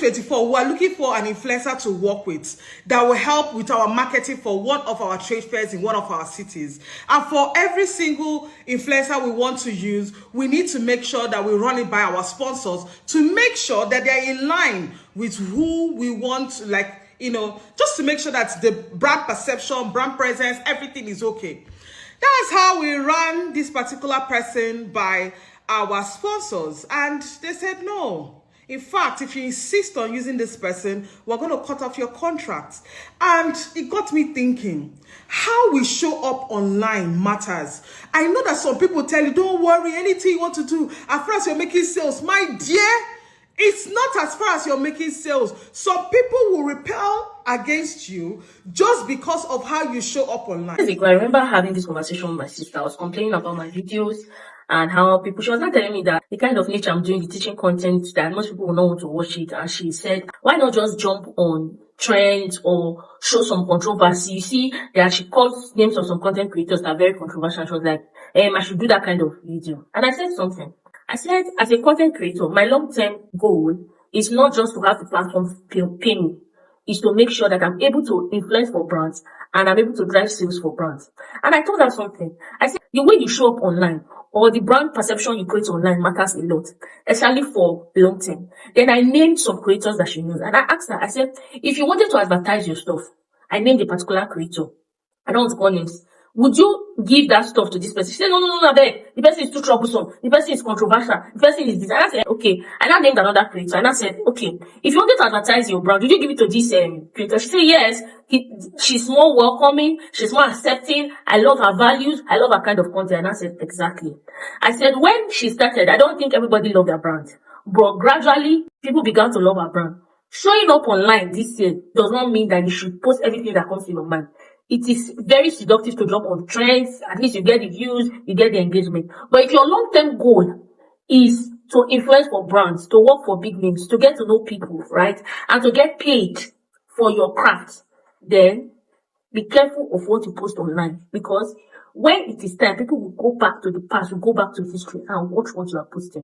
2024, we are looking for an influencer to work with that will help with our marketing for one of our trade fairs in one of our cities. And for every single influencer we want to use, we need to make sure that we run it by our sponsors to make sure that they're in line with who we want, like, just to make sure that the brand perception, brand presence, everything is okay. That's how we ran this particular person by our sponsors. And they said, no. In fact, if you insist on using this person, we're going to cut off your contract. And it got me thinking, how we show up online matters. I know that some people tell you, don't worry, anything you want to do, as far as you're making sales, my dear, it's not as far as you're making sales. Some people will repel against you just because of how you show up online. I remember having this conversation with my sister. I was complaining about my videos and how people, she was not telling me that the kind of nature I'm doing, the teaching content, that most people will not want to watch it. And she said, why not just jump on trends or show some controversy? You see, that she calls names of some content creators that are very controversial. She was like, I should do that kind of video. And I said something. I said, as a content creator, my long-term goal is not just to have the platform pay me. Is to make sure that I'm able to influence for brands and I'm able to drive sales for brands. And I told her something. I said, the way you show up online or the brand perception you create online matters a lot, especially for long term. Then I named some creators that she knows. And I asked her, I said, if you wanted to advertise your stuff, I named a particular creator. I don't want to call names. Would you give that stuff to this person? She said, no, the person is too troublesome. The person is controversial. The person is this. And I said, okay. And I named another creator. And I said, okay, if you wanted to advertise your brand, did you give it to this creator? She said, yes. She's more welcoming. She's more accepting. I love her values. I love her kind of content. And I said, exactly. I said, when she started, I don't think everybody loved her brand. But gradually, people began to love her brand. Showing up online this year does not mean that you should post everything that comes to your mind. It is very seductive to jump on trends. At least you get the views, you get the engagement. But if your long-term goal is to influence for brands, to work for big names, to get to know people, right? And to get paid for your craft, then be careful of what you post online. Because when it is time, people will go back to the past, will go back to history and watch what you are posting.